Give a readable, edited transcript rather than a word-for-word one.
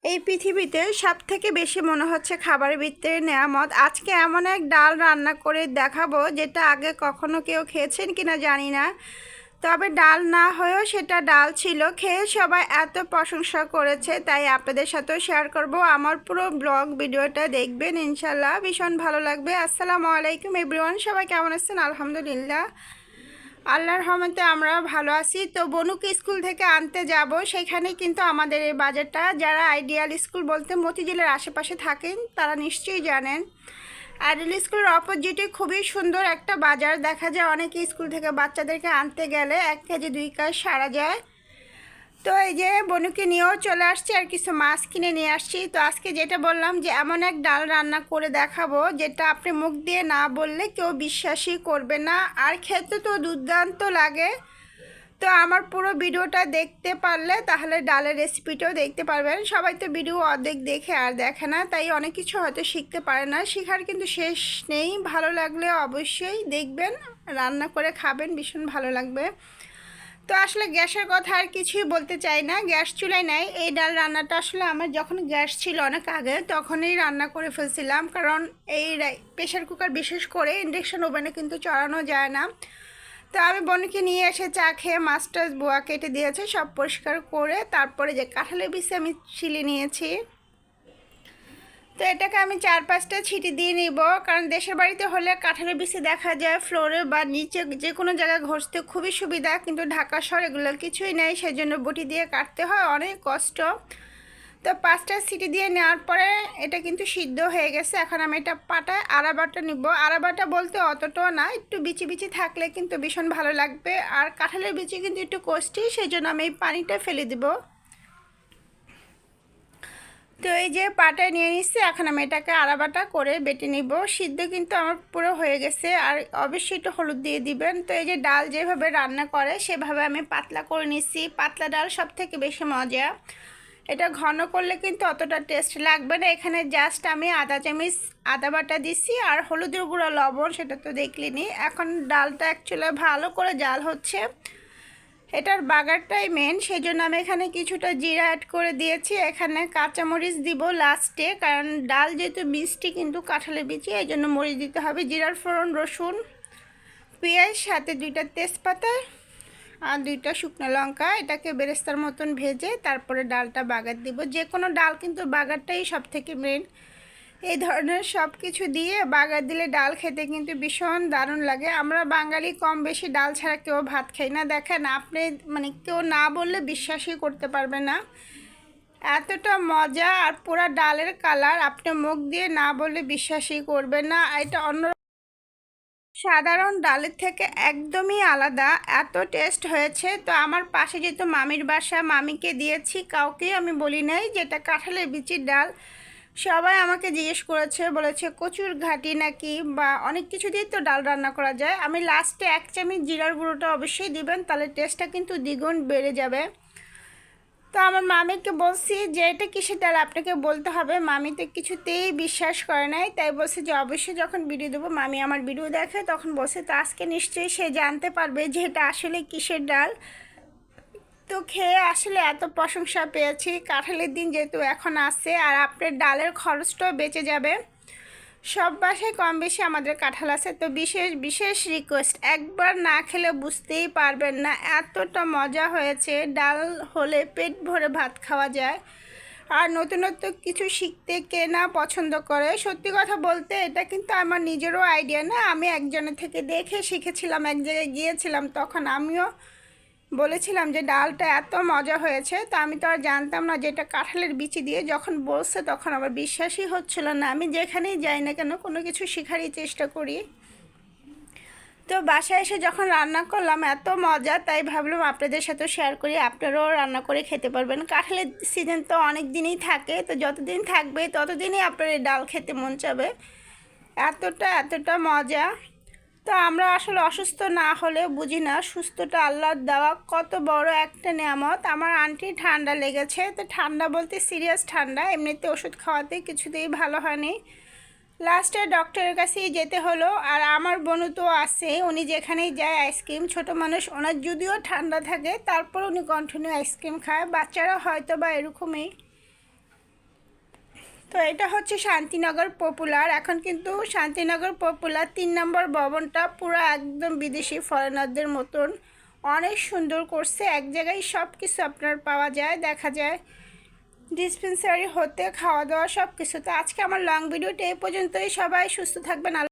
এই পৃথিবীতে সবথেকে বেশি মনে হচ্ছে খাবারের ভিতরে নেয়ামত। আজকে এমন এক ডাল রান্না করে দেখাবো যেটা আগে কখনো কেউ খেয়েছেন কিনা জানি না, তবে ডাল না হয়েও সেটা ডাল ছিল। খেয়ে সবাই এত প্রশংসা করেছে, তাই আপনাদের সাথেও শেয়ার করব। আমার পুরো ব্লগ ভিডিওটা দেখবেন, ইনশাল্লাহ ভীষণ ভালো লাগবে। আসসালামু আলাইকুম এভরিওয়ান, সবাই কেমন আছেন? আলহামদুলিল্লাহ, আল্লাহর রহমতে আমরা ভালো আছি। তো বনুকে স্কুল থেকে আনতে যাব, সেখানে কিন্তু আমাদের এই বাজারটা, যারা আইডিয়াল স্কুল বলতে মতিঝিলের আশেপাশে থাকেন তারা নিশ্চয়ই জানেন। আইডিয়াল স্কুলের অপোজিটে খুবই সুন্দর একটা বাজার দেখা যায়। অনেকে স্কুল থেকে বাচ্চাদেরকে আনতে গেলে 1 কেজি 2 কাজ সারা যায়। তো এই যে বনুকে নিয়েও চলে আসছি, আর কিছু মাছ কিনে নিয়ে আসছি। তো আজকে যেটা বললাম যে এমন এক ডাল রান্না করে দেখাবো যেটা আপনি মুখ দিয়ে না বললে কেউ বিশ্বাসই করবে না, আর খেতে তো দুর্দান্ত লাগে। তো আমার পুরো ভিডিওটা দেখতে পারলে তাহলে ডালের রেসিপিটাও দেখতে পারবেন। সবাই তো ভিডিও অর্ধেক দেখে আর দেখে না, তাই অনেক কিছু হয়তো শিখতে পারে না। শেখার কিন্তু শেষ নেই। ভালো লাগলে অবশ্যই দেখবেন, রান্না করে খাবেন, ভীষণ ভালো লাগবে। তো আসলে গ্যাসের কথা আর কিছুই বলতে চাই না, গ্যাস চুলায় নাই। এই ডাল রান্নাটা আসলে আমার যখন গ্যাস ছিল অনেক আগে, তখনই রান্না করে ফেলছিলাম। কারণ এই প্রেশার কুকার বিশেষ করে ইন্ডাকশন ওভেনে কিন্তু চড়ানো যায় না। তো আমি বোনকে নিয়ে এসে চা খেয়ে মাছটা বোয়া কেটে দিয়েছে, সব পরিষ্কার করে তারপরে যে কাঁঠালের বিচি আমি ছিলে নিয়েছি। তো এটাকে আমি 4-5টা ছিটি দিয়ে নিব, কারণ দেশের বাড়িতে হলে কাঁঠালের বিচি দেখা যায় ফ্লোরে বা নিচে যে কোনো জায়গায় ঘষতে খুবই সুবিধা, কিন্তু ঢাকা শহর এগুলো কিছুই নেই, সেজন্য বটি দিয়ে কাটতে হয়, অনেক কষ্ট। তো 5টা সিটি দিয়ে নেওয়ার পরে এটা কিন্তু সিদ্ধ হয়ে গেছে। এখন আমি এটা পাটায় আড়াবাটা নিব। আড়াবাটা বলতে অতটাও না, একটু বিচি বিচি থাকলে কিন্তু ভীষণ ভালো লাগবে। আর কাঁঠালের বিচি কিন্তু একটু কষ্টি, সেই জন্য আমি এই পানিটা ফেলে দেব। তো এই যে পাটায় নিয়ে নিচ্ছি, এখন আমি এটাকে আড়াবাটা করে বেটে নিব। সিদ্ধ কিন্তু আমার পুরো হয়ে গেছে। আর অবশ্যই একটু হলুদ দিয়ে দিবেন। তো এই যে ডাল যেভাবে রান্না করে সেভাবে আমি পাতলা করে নিচ্ছি। পাতলা ডাল সব থেকে বেশি মজা। এটা ঘন করলে কিন্তু অতটা টেস্ট লাগবে না। এখানে জাস্ট আমি আধা চামচ আদা বাটা দিচ্ছি, আর হলুদের গুঁড়ো, লবণ, সেটা তো দেখলিনি। এখন ডালটা অ্যাকচুয়ালি ভালো করে জাল হচ্ছে, এটার বাগারটাই মেন, সেই জন্য আমি এখানে কিছুটা জিরা অ্যাড করে দিয়েছি। এখানে কাঁচামরিচ দিব লাস্টে, কারণ ডাল যেহেতু মিষ্টি কিন্তু কাঁঠালের বিচি, এই জন্য মরিচ দিতে হবে। জিরার ফোড়ন, রসুন, পেঁয়াজ, সাথে 2টা তেজপাতা আর 2টা শুকনো লঙ্কা, এটাকে বেরেস্তার মতন ভেজে তারপরে ডালটা বাগার দিব। যে কোনো ডাল কিন্তু বাগারটাই সব থেকে মেন। এই ধরনের সব কিছু দিয়ে বাগার দিলে ডাল খেতে কিন্তু ভীষণ দারুণ লাগে। আমরা বাঙালি কম বেশি ডাল ছাড়া কেউ ভাত খাই না। দেখেন আপনি, মানে কেউ না বললে বিশ্বাসই করতে পারবে না, এতটা মজা। আর পুরা ডালের কালার আপনি মুখ দিয়ে না বললে বিশ্বাসই করবেন না। এটা অন্য সাধারণ ডালের থেকে একদমই আলাদা, এত টেস্ট হয়েছে। তো আমার পাশে যেহেতু মামির বাসা, মামিকে দিয়েছি, কাউকে আমি বলি নাই যে এটা কাঁঠালের বিচির ডাল। সবাই আমাকে জিজ্ঞেস করেছে, বলেছে কচুর ঘাটি নাকি, বা অনেক কিছু দিয়ে তো ডাল রান্না করা যায়। আমি লাস্টে 1 চামচ জিরার গুঁড়োটা অবশ্যই দিবেন, তাহলে টেস্টটা কিন্তু দ্বিগুণ বেড়ে যাবে। তো আমার মামিকে বলছি যে এটা কিসের ডাল, আপনাকে বলতে হবে। মামি তো কিছুতেই বিশ্বাস করে নাই, তাই বলছে যে অবশ্যই যখন ভিডিও দেবো। মামি আমার ভিডিও দেখে, তখন বলছে তো আজকে নিশ্চয়ই সে জানতে পারবে যে এটা আসলে কিসের ডাল। তো খেয়ে আসলে এত প্রশংসা পেয়েছি। কাঁঠালের দিন যেহেতু এখন আসছে, আর আপনার ডালের খরচটাও বেঁচে যাবে। সব বাসায় কম বেশি আমাদের কাঁঠাল আছে। তো বিশেষ বিশেষ রিকোয়েস্ট, একবার না খেলে বুঝতেই পারবেন না, এতটা মজা হয়েছে। ডাল হলে পেট ভরে ভাত খাওয়া যায়। আর নতুনত্ব কিছু শিখতে কে না পছন্দ করে। সত্যি কথা বলতে এটা কিন্তু আমার নিজেরও আইডিয়া না, আমি একজনের থেকে দেখে শিখেছিলাম। এক জায়গায় গিয়েছিলাম, তখন আমিও বলেছিলাম যে ডালটা এত মজা হয়েছে। তো আমি তো আর জানতাম না যে এটা কাঁঠালের বিচি দিয়ে। যখন বলছে তখন আমার বিশ্বাসই হচ্ছিল না। আমি যেখানেই যাই না কেন কোনো কিছু শেখারই চেষ্টা করি। তো বাসায় এসে যখন রান্না করলাম এত মজা, তাই ভাবলাম আপনাদের সাথেও শেয়ার করি, আপনারাও রান্না করে খেতে পারবেন। কাঁঠালের সিজন তো অনেক দিনই থাকে, তো যতদিন থাকবে ততদিনই আপনার এই ডাল খেতে মন চাবে। এতটা এতটা মজা। তো আমরা আসলে অসুস্থ না হলে বুঝি না সুস্থটা আল্লাহর দেওয়া কত বড় একটা নেয়ামত। আমার আন্টি ঠান্ডা লেগেছে, তো ঠান্ডা বলতে সিরিয়াস ঠান্ডা, এমনিতে ওষুধ খাওয়াতে কিছুতেই ভালো হয়নি। লাস্টে ডক্টরের কাছেই যেতে হলো। আর আমার বোনও তো আছে, উনি যেখানেই যায় আইসক্রিম, ছোট মানুষ, ওনার যদিও ঠান্ডা থাকে তারপর উনি কন্টিনিউ আইসক্রিম খায়। বাচ্চারা হয়তো বা এরকমই। তো এটা হচ্ছে শান্তিনগর পপুলার। এখন কিন্তু শান্তিনগর পপুলার 3 নম্বর ভবনটা পুরো একদম বিদেশি ফরেনারদের মতন অনেক সুন্দর করছে। এক জায়গায় সব কিছু আপনার পাওয়া যায়, দেখা যায় ডিসপেন্সারি হতে খাওয়া দাওয়া সব কিছু। তো আজকে আমার লং ভিডিওটা এই পর্যন্তই। সবাই সুস্থ থাকবেন।